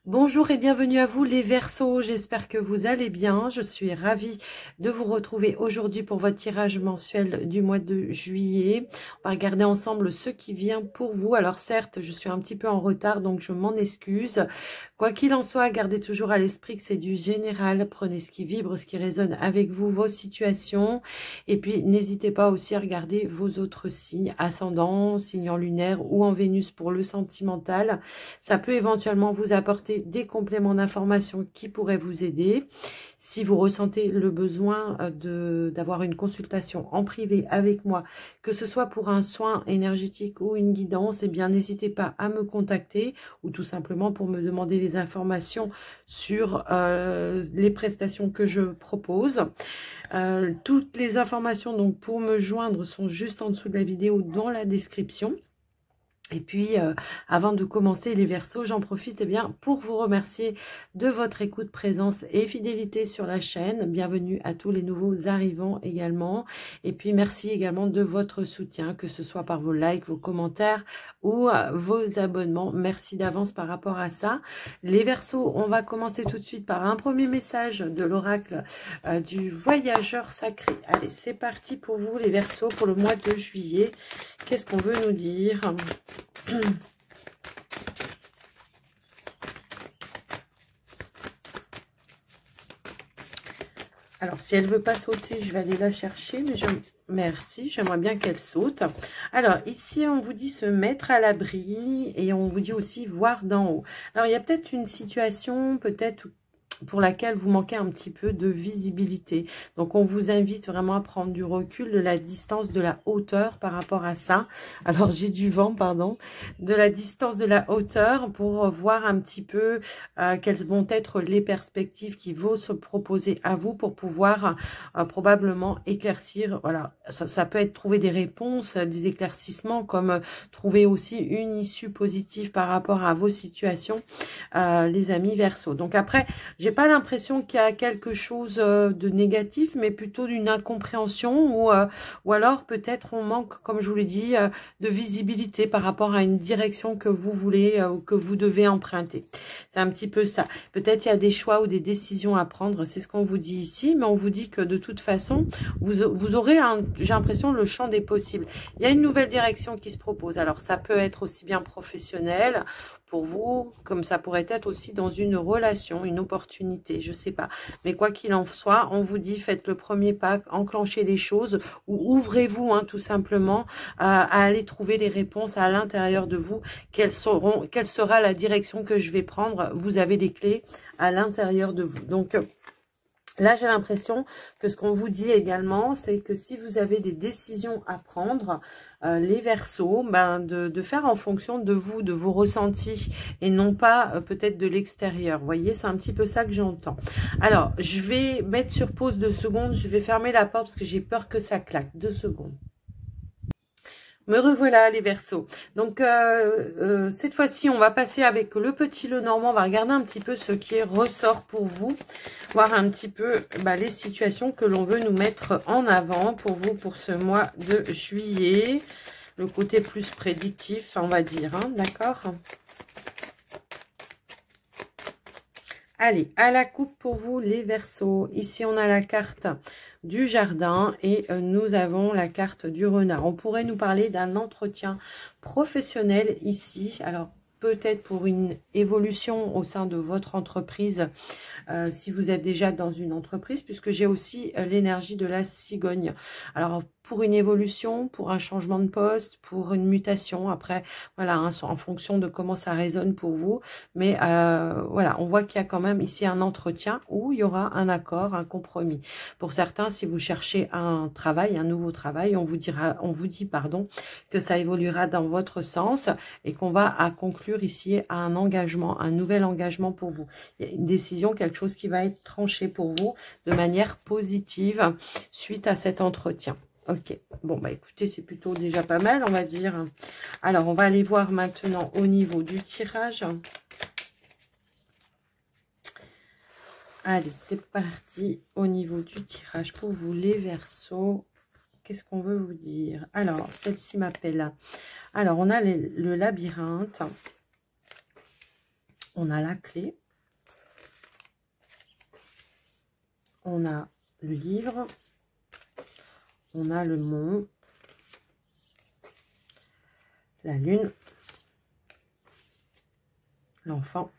Bonjour et bienvenue à vous les Verseaux, j'espère que vous allez bien. Je suis ravie de vous retrouver aujourd'hui pour votre tirage mensuel du mois de juillet. On va regarder ensemble ce qui vient pour vous. Alors certes, je suis un petit peu en retard, donc je m'en excuse. Quoi qu'il en soit, gardez toujours à l'esprit que c'est du général. Prenez ce qui vibre, ce qui résonne avec vous, vos situations. Et puis n'hésitez pas aussi à regarder vos autres signes, ascendant, signe en lunaire ou en Vénus pour le sentimental. Ça peut éventuellement vous apporter des compléments d'information qui pourraient vous aider. Si vous ressentez le besoin d'avoir une consultation en privé avec moi, que ce soit pour un soin énergétique ou une guidance, eh bien n'hésitez pas à me contacter ou tout simplement pour me demander les informations sur les prestations que je propose. Toutes les informations donc pour me joindre sont juste en dessous de la vidéo dans la description. Et puis, avant de commencer les Verseaux, j'en profite bien pour vous remercier de votre écoute, présence et fidélité sur la chaîne. Bienvenue à tous les nouveaux arrivants également. Et puis, merci également de votre soutien, que ce soit par vos likes, vos commentaires ou vos abonnements. Merci d'avance par rapport à ça. Les Verseaux, on va commencer tout de suite par un premier message de l'oracle du voyageur sacré. Allez, c'est parti pour vous les Verseaux pour le mois de juillet. Qu'est-ce qu'on veut nous dire ? Alors, si elle ne veut pas sauter, je vais aller la chercher, mais merci, j'aimerais bien qu'elle saute. Alors, ici, on vous dit se mettre à l'abri et on vous dit aussi voir d'en haut. Alors, il y a peut-être une situation, peut-être pour laquelle vous manquez un petit peu de visibilité. Donc, on vous invite vraiment à prendre du recul, de la distance, de la hauteur par rapport à ça. Alors, j'ai du vent, pardon. De la distance, de la hauteur pour voir un petit peu quelles vont être les perspectives qui vont se proposer à vous pour pouvoir probablement éclaircir. Voilà, ça peut être trouver des réponses, des éclaircissements, comme trouver aussi une issue positive par rapport à vos situations, les amis Verseaux. Donc après, j'ai pas l'impression qu'il y a quelque chose de négatif, mais plutôt d'une incompréhension ou alors peut-être on manque, comme je vous l'ai dit, de visibilité par rapport à une direction que vous voulez ou que vous devez emprunter. C'est un petit peu ça. Peut-être il y a des choix ou des décisions à prendre, c'est ce qu'on vous dit ici, mais on vous dit que de toute façon, vous aurez, j'ai l'impression, le champ des possibles. Il y a une nouvelle direction qui se propose. Alors ça peut être aussi bien professionnel pour vous, comme ça pourrait être aussi dans une relation, une opportunité, je sais pas. Mais quoi qu'il en soit, on vous dit, faites le premier pas, enclenchez les choses, ou ouvrez-vous tout simplement à aller trouver les réponses à l'intérieur de vous. Quelle sera la direction que je vais prendre? Vous avez les clés à l'intérieur de vous. Donc, là, j'ai l'impression que ce qu'on vous dit également, c'est que si vous avez des décisions à prendre, les Verseaux, de faire en fonction de vous, de vos ressentis, et non pas peut-être de l'extérieur. Vous voyez, c'est un petit peu ça que j'entends. Alors, je vais mettre sur pause 2 secondes. Je vais fermer la porte parce que j'ai peur que ça claque. 2 secondes. Me revoilà les Verseaux. Donc cette fois-ci, on va passer avec le petit Lenormand. On va regarder un petit peu ce qui ressort pour vous. Voir un petit peu les situations que l'on veut nous mettre en avant pour vous pour ce mois de juillet. Le côté plus prédictif, on va dire. D'accord ? Allez, à la coupe pour vous les Verseaux. Ici, on a la carte du jardin et nous avons la carte du renard. On pourrait nous parler d'un entretien professionnel ici. Alors, peut-être pour une évolution au sein de votre entreprise, si vous êtes déjà dans une entreprise, puisque j'ai aussi l'énergie de la cigogne. Alors, pour une évolution, pour un changement de poste, pour une mutation, après, voilà, en fonction de comment ça résonne pour vous. Mais voilà, on voit qu'il y a quand même ici un entretien où il y aura un accord, un compromis. Pour certains, si vous cherchez un travail, un nouveau travail, on vous dit que ça évoluera dans votre sens et qu'on va conclure ici à un engagement, un nouvel engagement pour vous. Il y a une décision, quelque chose qui va être tranché pour vous de manière positive suite à cet entretien. Ok, bon écoutez, c'est plutôt déjà pas mal, on va dire. Alors, on va aller voir maintenant au niveau du tirage. Allez, c'est parti au niveau du tirage pour vous les Verseaux. Qu'est-ce qu'on veut vous dire? Alors, celle-ci m'appelle. Alors, on a le labyrinthe. On a la clé. On a le livre. On a le mont. La lune. L'enfant.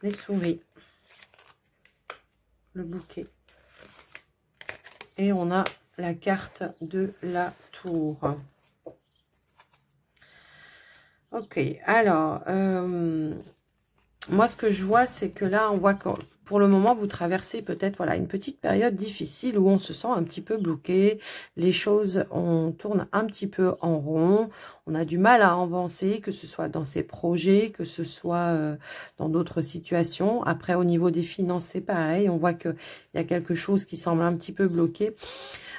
Les souris. Le bouquet. Et on a la carte de la tour. Ok, alors, moi ce que je vois, c'est que là, on voit que pour le moment, vous traversez peut-être voilà, une petite période difficile où on se sent un petit peu bloqué. Les choses, on tourne un petit peu en rond. On a du mal à avancer, que ce soit dans ses projets, que ce soit dans d'autres situations. Après, au niveau des finances, c'est pareil. On voit qu'il y a quelque chose qui semble un petit peu bloqué.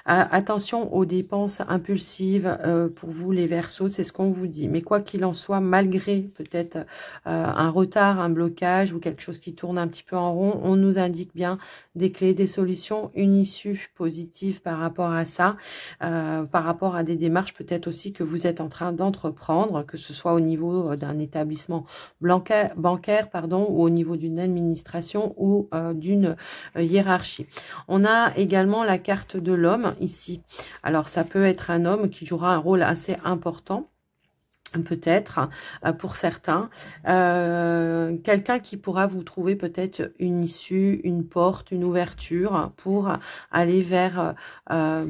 Attention aux dépenses impulsives pour vous, les Verseaux, c'est ce qu'on vous dit. Mais quoi qu'il en soit, malgré peut-être un retard, un blocage ou quelque chose qui tourne un petit peu en rond, on nous indique bien des clés, des solutions, une issue positive par rapport à ça, par rapport à des démarches peut-être aussi que vous êtes en train d'entreprendre, que ce soit au niveau d'un établissement bancaire, pardon, ou au niveau d'une administration ou d'une hiérarchie. On a également la carte de l'homme ici. Alors, ça peut être un homme qui jouera un rôle assez important, peut-être pour certains, quelqu'un qui pourra vous trouver peut-être une issue, une porte, une ouverture pour aller vers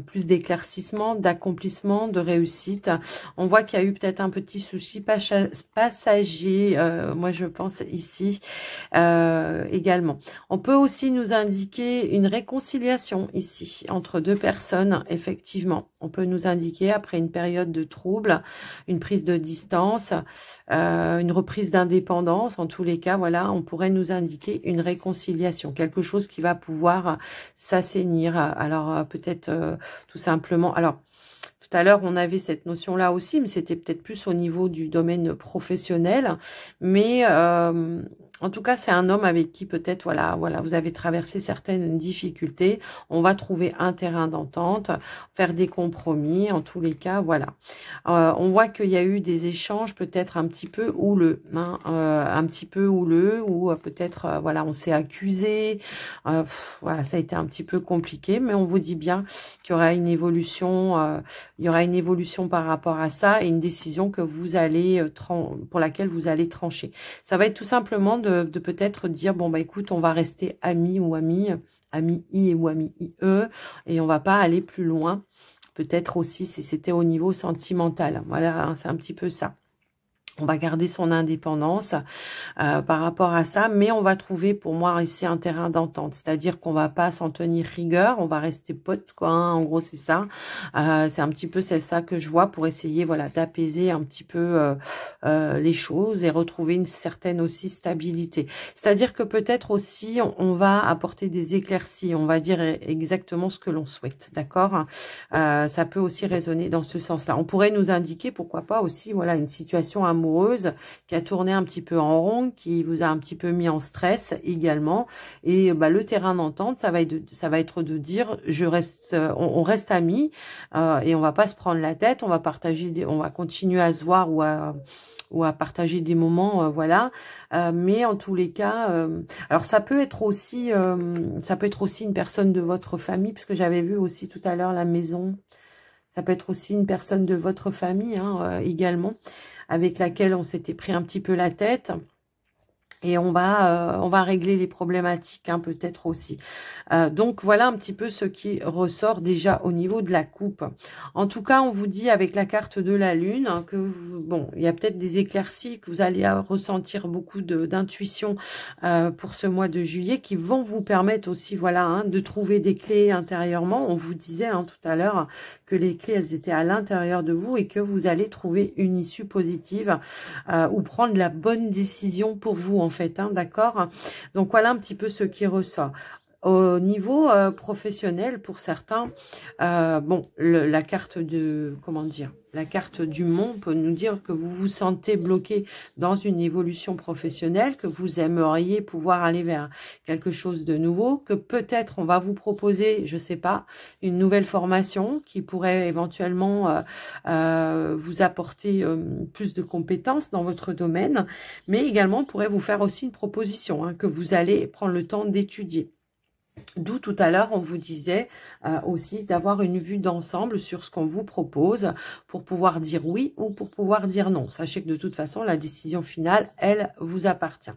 plus d'éclaircissement, d'accomplissement, de réussite. On voit qu'il y a eu peut-être un petit souci passager, moi je pense ici également. On peut aussi nous indiquer une réconciliation ici entre deux personnes, effectivement. On peut nous indiquer après une période de trouble, une prise de distance, une reprise d'indépendance. En tous les cas, voilà, on pourrait nous indiquer une réconciliation, quelque chose qui va pouvoir s'assainir. Alors peut-être tout simplement. Alors tout à l'heure, on avait cette notion-là aussi, mais c'était peut-être plus au niveau du domaine professionnel. Mais en tout cas, c'est un homme avec qui peut-être, voilà, vous avez traversé certaines difficultés. On va trouver un terrain d'entente, faire des compromis. En tous les cas, voilà. On voit qu'il y a eu des échanges peut-être un petit peu houleux, hein, un petit peu houleux, ou peut-être, voilà, on s'est accusé. Voilà, ça a été un petit peu compliqué, mais on vous dit bien qu'il y aura une évolution. Il y aura une évolution par rapport à ça et une décision que vous allez pour laquelle vous allez trancher. Ça va être tout simplement de peut-être dire, bon, bah écoute, on va rester amis ou amis I ou amis IE, et on va pas aller plus loin. Peut-être aussi si c'était au niveau sentimental. Voilà, hein, c'est un petit peu ça. On va garder son indépendance par rapport à ça, mais on va trouver pour moi ici un terrain d'entente, c'est-à-dire qu'on va pas s'en tenir rigueur, on va rester potes, quoi, hein, en gros c'est ça. C'est un petit peu c'est ça que je vois pour essayer voilà d'apaiser un petit peu les choses et retrouver une certaine aussi stabilité. C'est-à-dire que peut-être aussi on va apporter des éclaircies, on va dire exactement ce que l'on souhaite, d'accord. Ça peut aussi résonner dans ce sens-là. On pourrait nous indiquer pourquoi pas aussi voilà une situation amoureuse qui a tourné un petit peu en rond, qui vous a un petit peu mis en stress également. Et bah, le terrain d'entente, ça va être de dire on reste amis et on va pas se prendre la tête, on va continuer à se voir ou à partager des moments, voilà. Mais en tous les cas, alors ça peut être aussi une personne de votre famille, puisque j'avais vu aussi tout à l'heure la maison. Ça peut être aussi une personne de votre famille, hein, également, avec laquelle on s'était pris un petit peu la tête. Et on va régler les problématiques, hein, peut-être aussi. Donc, voilà un petit peu ce qui ressort déjà au niveau de la coupe. En tout cas, on vous dit avec la carte de la lune hein, que, bon, il y a peut-être des éclaircies, que vous allez ressentir beaucoup d'intuition pour ce mois de juillet qui vont vous permettre aussi, voilà, hein, de trouver des clés intérieurement. On vous disait hein, tout à l'heure que les clés, elles étaient à l'intérieur de vous et que vous allez trouver une issue positive ou prendre la bonne décision pour vous, en fait, hein, d'accord. Donc, voilà un petit peu ce qui ressort. Au niveau professionnel, pour certains, bon, la carte de, comment dire, la carte du monde peut nous dire que vous vous sentez bloqué dans une évolution professionnelle, que vous aimeriez pouvoir aller vers quelque chose de nouveau, que peut-être on va vous proposer, je sais pas, une nouvelle formation qui pourrait éventuellement vous apporter plus de compétences dans votre domaine, mais également pourrait vous faire aussi une proposition hein, que vous allez prendre le temps d'étudier. D'où tout à l'heure, on vous disait aussi d'avoir une vue d'ensemble sur ce qu'on vous propose pour pouvoir dire oui ou pour pouvoir dire non. Sachez que de toute façon, la décision finale, elle, vous appartient.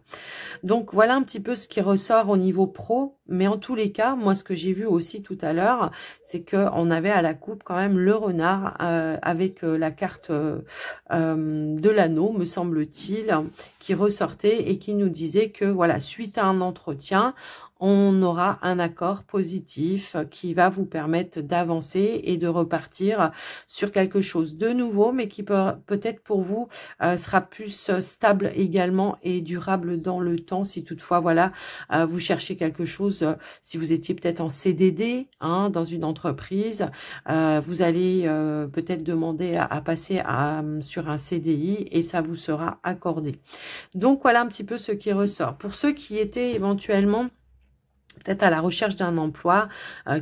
Donc, voilà un petit peu ce qui ressort au niveau pro. Mais en tous les cas, moi, ce que j'ai vu aussi tout à l'heure, c'est qu'on avait à la coupe quand même le renard avec la carte de l'anneau, me semble-t-il, qui ressortait et qui nous disait que, voilà, suite à un entretien, on aura un accord positif qui va vous permettre d'avancer et de repartir sur quelque chose de nouveau, mais qui peut-être pour vous sera plus stable également et durable dans le temps, si toutefois, voilà, vous cherchez quelque chose, si vous étiez peut-être en CDD hein, dans une entreprise, vous allez peut-être demander à passer sur un CDI et ça vous sera accordé. Donc, voilà un petit peu ce qui ressort. Pour ceux qui étaient éventuellement peut-être à la recherche d'un emploi,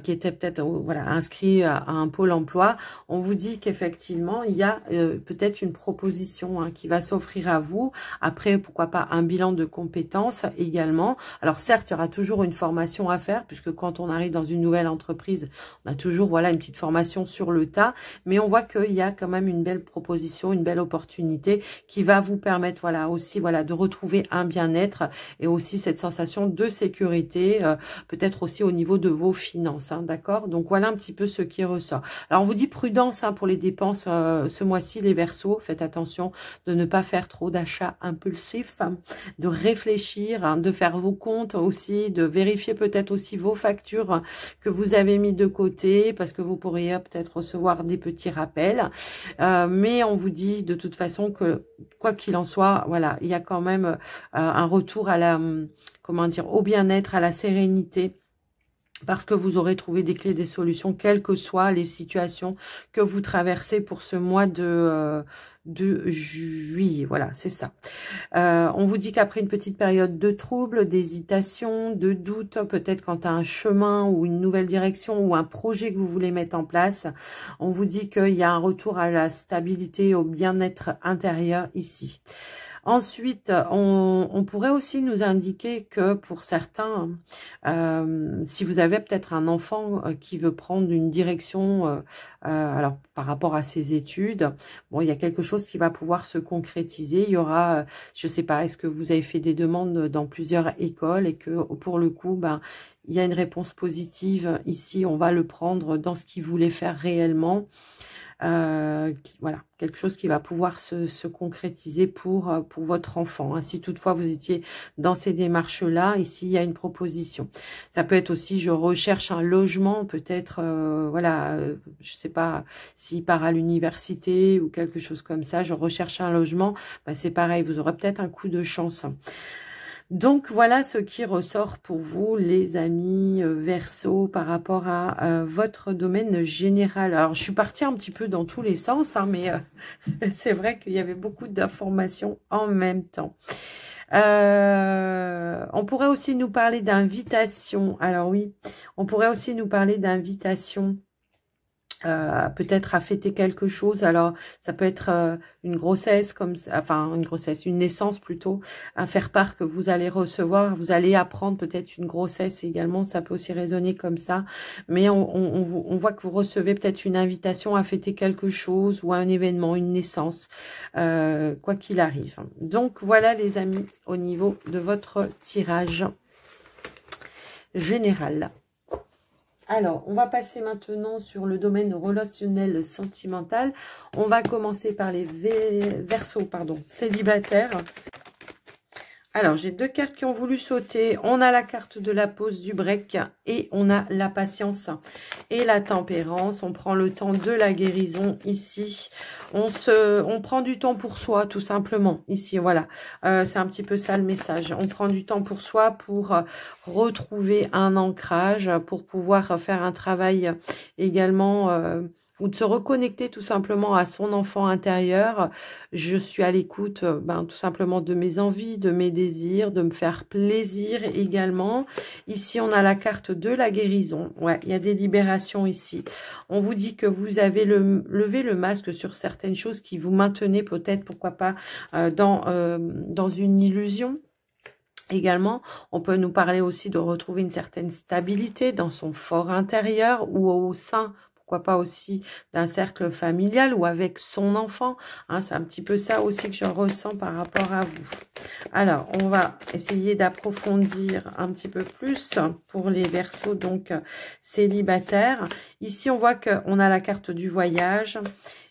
qui était peut-être voilà inscrit à un pôle emploi, on vous dit qu'effectivement, il y a peut-être une proposition hein, qui va s'offrir à vous. Après, pourquoi pas un bilan de compétences également. Alors certes, il y aura toujours une formation à faire, puisque quand on arrive dans une nouvelle entreprise, on a toujours voilà une petite formation sur le tas, mais on voit qu'il y a quand même une belle proposition, une belle opportunité qui va vous permettre voilà aussi voilà de retrouver un bien-être et aussi cette sensation de sécurité, peut-être aussi au niveau de vos finances, hein, d'accord? Donc, voilà un petit peu ce qui ressort. Alors, on vous dit prudence hein, pour les dépenses ce mois-ci, les Verseaux. Faites attention de ne pas faire trop d'achats impulsifs, hein, de réfléchir, hein, de faire vos comptes aussi, de vérifier peut-être aussi vos factures hein, que vous avez mis de côté parce que vous pourriez peut-être recevoir des petits rappels. Mais on vous dit de toute façon que, quoi qu'il en soit, voilà, il y a quand même un retour à la... comment dire, au bien-être, à la sérénité, parce que vous aurez trouvé des clés, des solutions, quelles que soient les situations que vous traversez pour ce mois de juillet. Voilà, c'est ça. On vous dit qu'après une petite période de trouble, d'hésitation, de doute, peut-être quant à un chemin ou une nouvelle direction ou un projet que vous voulez mettre en place, on vous dit qu'il y a un retour à la stabilité, au bien-être intérieur ici. Ensuite, on pourrait aussi nous indiquer que pour certains, si vous avez peut-être un enfant qui veut prendre une direction, alors par rapport à ses études, bon, il y a quelque chose qui va pouvoir se concrétiser. Il y aura, je ne sais pas, est-ce que vous avez fait des demandes dans plusieurs écoles et que pour le coup, ben, il y a une réponse positive ici, on va le prendre dans ce qu'il voulait faire réellement. Voilà, quelque chose qui va pouvoir se concrétiser pour votre enfant. Hein. Si toutefois vous étiez dans ces démarches-là, ici il y a une proposition. Ça peut être aussi, je recherche un logement, peut-être, voilà, je sais pas, s'il part à l'université ou quelque chose comme ça, je recherche un logement, bah, c'est pareil, vous aurez peut-être un coup de chance. Donc, voilà ce qui ressort pour vous, les amis Verseau, par rapport à votre domaine général. Alors, je suis partie un petit peu dans tous les sens, hein, mais c'est vrai qu'il y avait beaucoup d'informations en même temps. On pourrait aussi nous parler d'invitation. Alors oui, on pourrait aussi nous parler d'invitation. Peut-être à fêter quelque chose. Alors ça peut être une grossesse, comme enfin une grossesse, une naissance plutôt, à faire part que vous allez recevoir, vous allez apprendre peut-être une grossesse également, ça peut aussi résonner comme ça, mais on voit que vous recevez peut-être une invitation à fêter quelque chose ou un événement, une naissance, quoi qu'il arrive. Donc voilà les amis, au niveau de votre tirage général. Alors, on va passer maintenant sur le domaine relationnel sentimental. On va commencer par les Verseaux, pardon, célibataires. Alors, j'ai deux cartes qui ont voulu sauter. On a la carte de la pause du break et on a la patience et la tempérance. On prend le temps de la guérison ici. On prend du temps pour soi, tout simplement. Ici, voilà. C'est un petit peu ça le message. On prend du temps pour soi pour retrouver un ancrage, pour pouvoir faire un travail également... ou de se reconnecter tout simplement à son enfant intérieur. Je suis à l'écoute tout simplement de mes envies, de mes désirs, de me faire plaisir également. Ici, on a la carte de la guérison. Ouais, il y a des libérations ici. On vous dit que vous avez levé le masque sur certaines choses qui vous maintenaient peut-être, pourquoi pas, dans une illusion. Également, on peut nous parler aussi de retrouver une certaine stabilité dans son fort intérieur ou au sein, pourquoi pas aussi d'un cercle familial ou avec son enfant. Hein, c'est un petit peu ça aussi que je ressens par rapport à vous. Alors, on va essayer d'approfondir un petit peu plus pour les Verseaux, donc célibataires. Ici, on voit qu'on a la carte du voyage.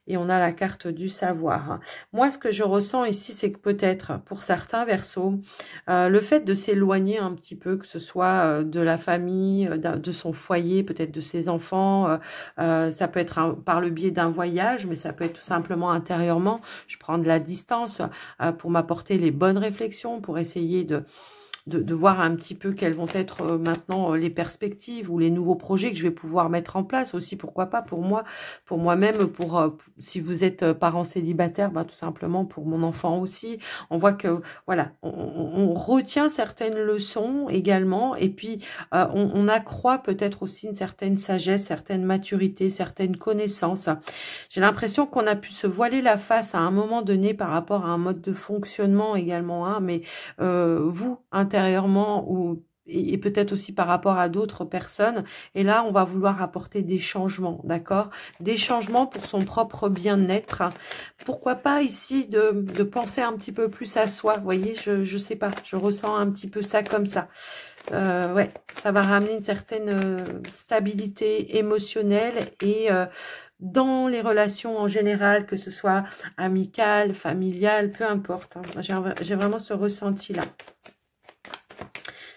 Et on a la carte du savoir. Moi, ce que je ressens ici, c'est que peut-être, pour certains Verseaux, le fait de s'éloigner un petit peu, que ce soit de la famille, de son foyer, peut-être de ses enfants, ça peut être par le biais d'un voyage, mais ça peut être tout simplement intérieurement. Je prends de la distance pour m'apporter les bonnes réflexions, pour essayer de voir un petit peu quelles vont être maintenant les perspectives ou les nouveaux projets que je vais pouvoir mettre en place aussi, pourquoi pas pour moi, pour moi-même, si vous êtes parent célibataire, tout simplement pour mon enfant aussi. On voit que voilà, on retient certaines leçons également et puis on accroît peut-être aussi une certaine sagesse, certaine maturité, certaines connaissances. J'ai l'impression qu'on a pu se voiler la face à un moment donné par rapport à un mode de fonctionnement également, hein, mais vous, intérieurement, et peut-être aussi par rapport à d'autres personnes. Et là, on va vouloir apporter des changements, d'accord? Des changements pour son propre bien-être. Pourquoi pas ici de penser un petit peu plus à soi, vous voyez, je sais pas, je ressens un petit peu ça comme ça. Ouais, ça va ramener une certaine stabilité émotionnelle et... dans les relations en général, que ce soit amicales, familiales, peu importe. Hein. J'ai vraiment ce ressenti-là.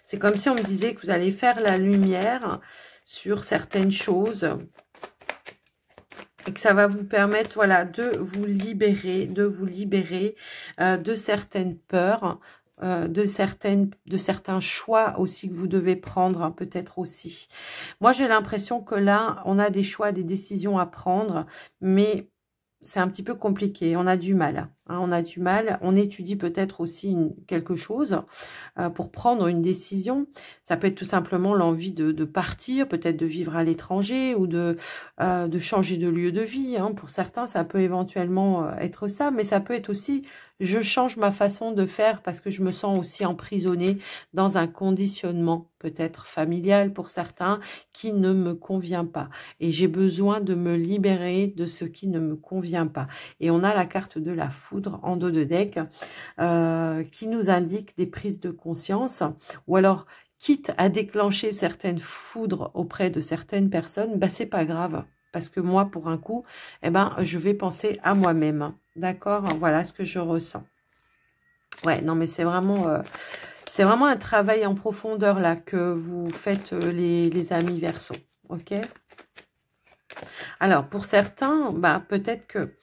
C'est comme si on me disait que vous allez faire la lumière sur certaines choses et que ça va vous permettre, voilà, de vous libérer de certaines peurs, de certains choix aussi que vous devez prendre, hein, peut-être aussi. Moi, j'ai l'impression que là, on a des choix, des décisions à prendre, mais c'est un petit peu compliqué. On a du mal. Hein, on a du mal. On étudie peut-être aussi quelque chose pour prendre une décision. Ça peut être tout simplement l'envie de partir, peut-être de vivre à l'étranger ou de changer de lieu de vie. Hein. Pour certains, ça peut éventuellement être ça, mais ça peut être aussi je change ma façon de faire parce que je me sens aussi emprisonnée dans un conditionnement peut-être familial pour certains qui ne me convient pas. Et j'ai besoin de me libérer de ce qui ne me convient pas. Et on a la carte de la foudre en dos de deck qui nous indique des prises de conscience ou alors quitte à déclencher certaines foudres auprès de certaines personnes, c'est pas grave. Parce que moi, pour un coup, je vais penser à moi-même. D'accord? Voilà ce que je ressens. Ouais, non, mais c'est vraiment un travail en profondeur là que vous faites les amis Verseaux. Ok? Alors, pour certains, peut-être que...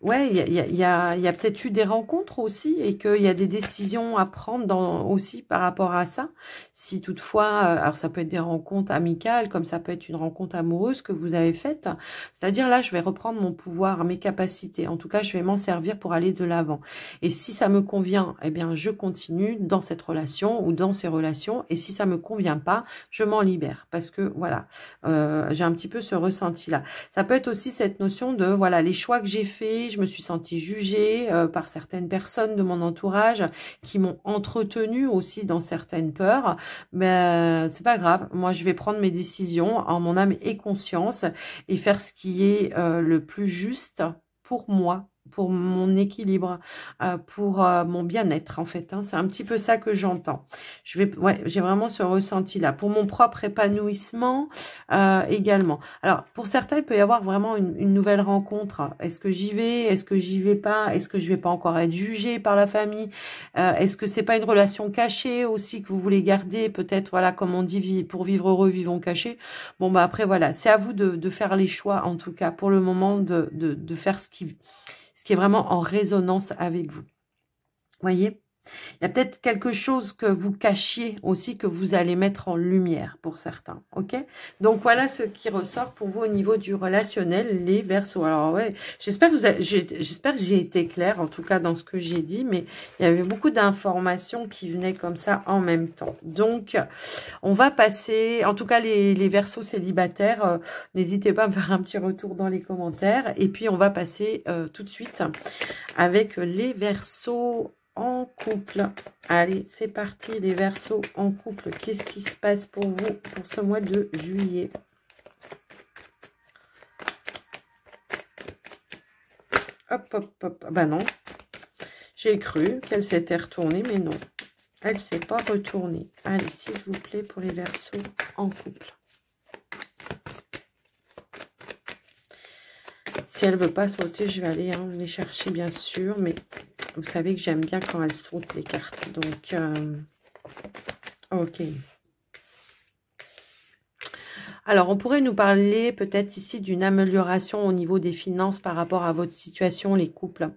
Ouais, il y a peut-être eu des rencontres aussi et qu'il y a des décisions à prendre aussi par rapport à ça. Si toutefois, alors ça peut être des rencontres amicales, comme ça peut être une rencontre amoureuse que vous avez faite. C'est-à-dire là, je vais reprendre mon pouvoir, mes capacités. En tout cas, je vais m'en servir pour aller de l'avant. Et si ça me convient, eh bien, je continue dans cette relation ou dans ces relations. Et si ça me convient pas, je m'en libère. Parce que, voilà, j'ai un petit peu ce ressenti-là. Ça peut être aussi cette notion de, voilà, les choix que j'ai faits, je me suis sentie jugée par certaines personnes de mon entourage qui m'ont entretenue aussi dans certaines peurs. Mais c'est pas grave. Moi, je vais prendre mes décisions en mon âme et conscience et faire ce qui est le plus juste pour moi, pour mon équilibre, pour mon bien-être en fait. Hein. C'est un petit peu ça que j'entends. Ouais, j'ai vraiment ce ressenti-là. Pour mon propre épanouissement également. Alors, pour certains, il peut y avoir vraiment une nouvelle rencontre. Est-ce que j'y vais? Est-ce que j'y vais pas? Est-ce que je vais pas encore être jugée par la famille? Est-ce que c'est pas une relation cachée aussi que vous voulez garder? Peut-être, voilà, comme on dit, pour vivre heureux, vivons cachés. Bon, bah après, voilà, c'est à vous de faire les choix, en tout cas, pour le moment, de faire ce qui est vraiment en résonance avec vous. Voyez? Il y a peut-être quelque chose que vous cachiez aussi, que vous allez mettre en lumière pour certains, ok? Donc, voilà ce qui ressort pour vous au niveau du relationnel, les Verseaux. Alors, ouais, j'espère que j'ai été claire, en tout cas dans ce que j'ai dit, mais il y avait beaucoup d'informations qui venaient comme ça en même temps. Donc, on va passer, en tout cas, les Verseaux célibataires, n'hésitez pas à me faire un petit retour dans les commentaires. Et puis, on va passer tout de suite avec les Verseaux en couple. Allez, c'est parti, les Verseaux en couple. Qu'est-ce qui se passe pour vous pour ce mois de juillet? Hop, hop, hop. Bah non. J'ai cru qu'elle s'était retournée, mais non. Elle ne s'est pas retournée. Allez, s'il vous plaît, pour les Verseaux en couple. Si elle ne veut pas sauter, je vais aller les chercher, bien sûr, mais vous savez que j'aime bien quand elles sautent, les cartes. Donc, ok. Alors, on pourrait nous parler peut-être ici d'une amélioration au niveau des finances par rapport à votre situation, les couples.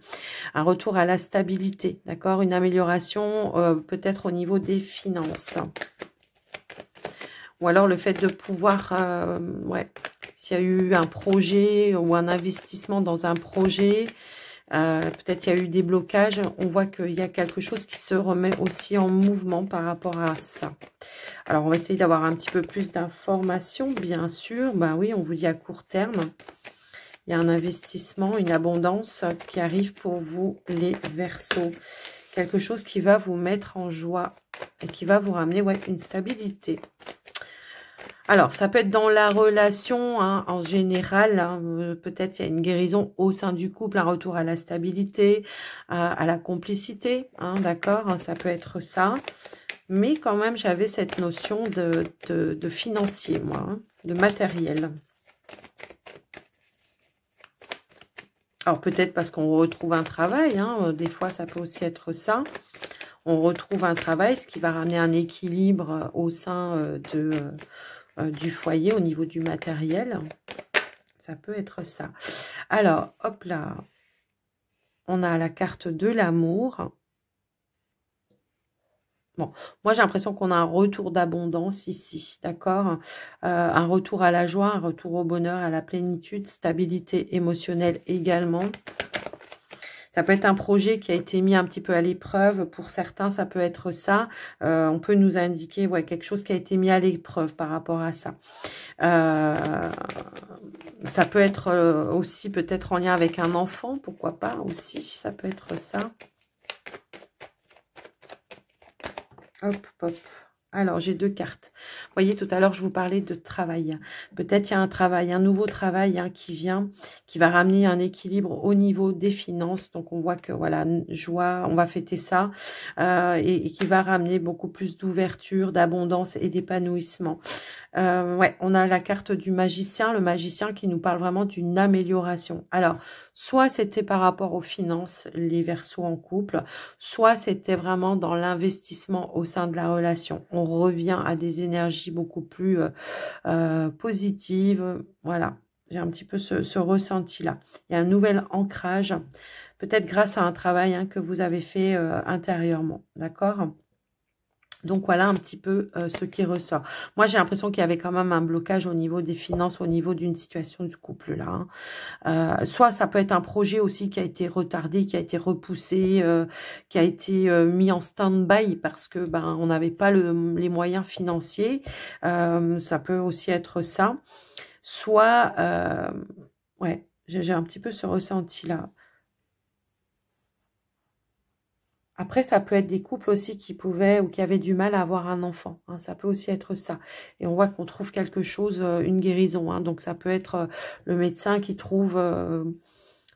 Un retour à la stabilité, d'accord? Une amélioration peut-être au niveau des finances. Ou alors le fait de pouvoir, ouais, s'il y a eu un projet ou un investissement dans un projet, peut-être il y a eu des blocages, on voit qu'il y a quelque chose qui se remet aussi en mouvement par rapport à ça. Alors, on va essayer d'avoir un petit peu plus d'informations, bien sûr. Ben oui, on vous dit à court terme. Il y a un investissement, une abondance qui arrive pour vous, les Verseaux. Quelque chose qui va vous mettre en joie et qui va vous ramener une stabilité. Alors, ça peut être dans la relation, hein, en général, hein, peut-être il y a une guérison au sein du couple, un retour à la stabilité, à la complicité, hein, d'accord, hein, ça peut être ça. Mais quand même, j'avais cette notion de financier, moi, hein, de matériel. Alors, peut-être parce qu'on retrouve un travail, hein, des fois, ça peut aussi être ça. On retrouve un travail, ce qui va ramener un équilibre au sein du foyer, au niveau du matériel. Ça peut être ça. Alors, hop là, on a la carte de l'amour. Bon, moi j'ai l'impression qu'on a un retour d'abondance ici, d'accord? Un retour à la joie, un retour au bonheur, à la plénitude, stabilité émotionnelle également. Ça peut être un projet qui a été mis un petit peu à l'épreuve. Pour certains, ça peut être ça. On peut nous indiquer quelque chose qui a été mis à l'épreuve par rapport à ça. Ça peut être aussi peut-être en lien avec un enfant, pourquoi pas aussi, ça peut être ça. Hop, hop. Alors, j'ai deux cartes. Vous voyez, tout à l'heure, je vous parlais de travail. Peut-être il y a un travail, un nouveau travail qui vient, qui va ramener un équilibre au niveau des finances. Donc, on voit que, voilà, joie, on va fêter ça. Et qui va ramener beaucoup plus d'ouverture, d'abondance et d'épanouissement. Ouais, on a la carte du magicien, le magicien qui nous parle vraiment d'une amélioration. Alors, soit c'était par rapport aux finances, les Verseaux en couple, soit c'était vraiment dans l'investissement au sein de la relation. On revient à des énergies beaucoup plus positives. Voilà, j'ai un petit peu ce ressenti-là. Il y a un nouvel ancrage, peut-être grâce à un travail que vous avez fait intérieurement, d'accord ? Donc, voilà un petit peu ce qui ressort. Moi, j'ai l'impression qu'il y avait quand même un blocage au niveau des finances, au niveau d'une situation du couple, là. Soit ça peut être un projet aussi qui a été retardé, qui a été repoussé, qui a été mis en stand-by parce que on n'avait pas les moyens financiers. Ça peut aussi être ça. Soit, ouais, j'ai un petit peu ce ressenti-là. Après, ça peut être des couples aussi qui pouvaient ou qui avaient du mal à avoir un enfant. Hein, ça peut aussi être ça. Et on voit qu'on trouve quelque chose, une guérison. Hein, donc, ça peut être le médecin qui trouve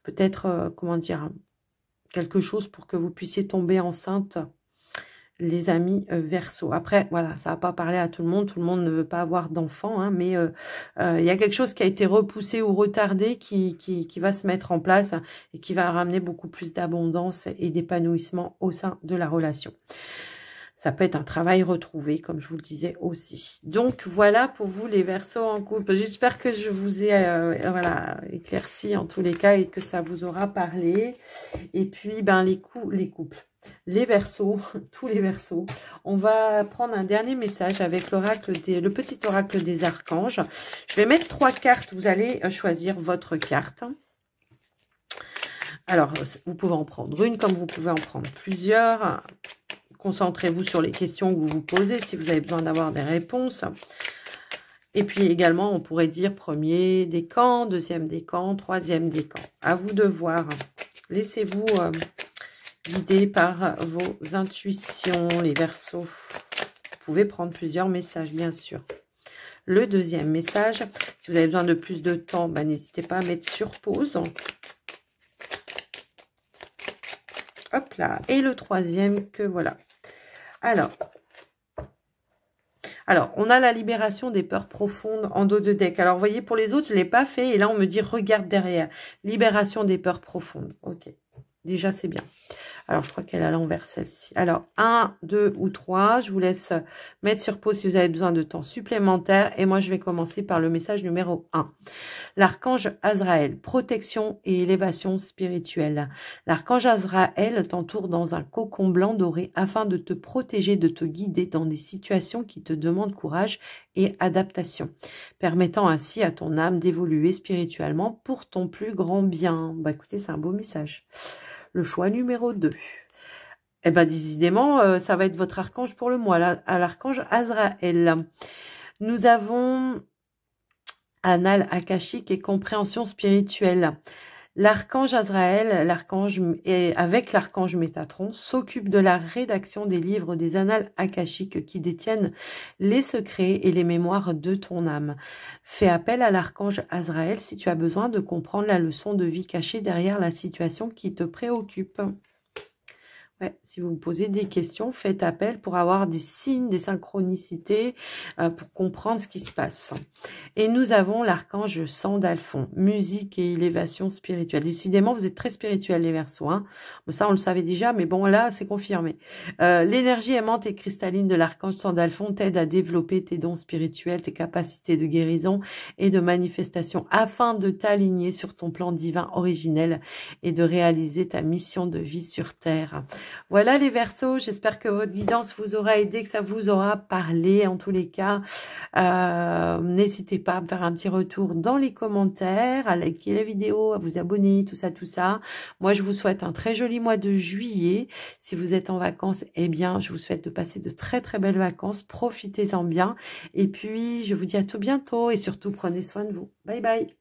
peut-être, comment dire, quelque chose pour que vous puissiez tomber enceinte, les amis Verseau. Après, voilà, ça va pas parler à tout le monde ne veut pas avoir d'enfants, hein, mais il y a quelque chose qui a été repoussé ou retardé qui va se mettre en place et qui va ramener beaucoup plus d'abondance et d'épanouissement au sein de la relation. Ça peut être un travail retrouvé, comme je vous le disais aussi. Donc, voilà pour vous les Verseaux en couple. J'espère que je vous ai voilà, éclairci en tous les cas et que ça vous aura parlé. Et puis, ben, les couples. Les Verseaux, tous les Verseaux. On va prendre un dernier message avec le petit oracle des archanges. Je vais mettre 3 cartes. Vous allez choisir votre carte. Alors, vous pouvez en prendre une comme vous pouvez en prendre plusieurs. Concentrez-vous sur les questions que vous vous posez si vous avez besoin d'avoir des réponses. Et puis également, on pourrait dire premier décan, deuxième décan, troisième décan. À vous de voir. Laissez-vous guidé par vos intuitions, les Verseaux. Vous pouvez prendre plusieurs messages, bien sûr. Le deuxième message, si vous avez besoin de plus de temps, ben, n'hésitez pas à mettre sur pause. Hop là. Et le troisième, que voilà. Alors, on a la libération des peurs profondes en dos de deck. Alors, vous voyez, pour les autres, je ne l'ai pas fait. Et là, on me dit, regarde derrière. Libération des peurs profondes. Ok. Déjà, c'est bien. Alors, je crois qu'elle est à l'envers, celle-ci. Alors, 1, 2 ou 3. Je vous laisse mettre sur pause si vous avez besoin de temps supplémentaire. Et moi, je vais commencer par le message numéro 1. L'archange Azraël, protection et élévation spirituelle. L'archange Azraël t'entoure dans un cocon blanc doré afin de te protéger, de te guider dans des situations qui te demandent courage et adaptation, permettant ainsi à ton âme d'évoluer spirituellement pour ton plus grand bien. Bah écoutez, c'est un beau message. Le choix numéro 2. Eh bien, décidément, ça va être votre archange pour le mois, à l'archange Azraël. Nous avons Annales akashique et compréhension spirituelle. L'archange Azraël, avec l'archange Métatron, s'occupe de la rédaction des livres des annales akashiques qui détiennent les secrets et les mémoires de ton âme. Fais appel à l'archange Azraël si tu as besoin de comprendre la leçon de vie cachée derrière la situation qui te préoccupe. Ouais, si vous vous posez des questions, faites appel pour avoir des signes, des synchronicités, pour comprendre ce qui se passe. Et nous avons l'archange Sandalphon, musique et élévation spirituelle. Décidément, vous êtes très spirituels, les Verseaux. Hein. Bon, ça, on le savait déjà, mais bon, là, c'est confirmé. L'énergie aimante et cristalline de l'archange Sandalphon t'aide à développer tes dons spirituels, tes capacités de guérison et de manifestation afin de t'aligner sur ton plan divin originel et de réaliser ta mission de vie sur Terre. Voilà les Verseaux, j'espère que votre guidance vous aura aidé, que ça vous aura parlé. En tous les cas, n'hésitez pas à me faire un petit retour dans les commentaires, à liker la vidéo, à vous abonner, tout ça, tout ça. Moi, je vous souhaite un très joli mois de juillet. Si vous êtes en vacances, eh bien, je vous souhaite de passer de très, très belles vacances. Profitez-en bien. Et puis, je vous dis à tout bientôt et surtout, prenez soin de vous. Bye, bye.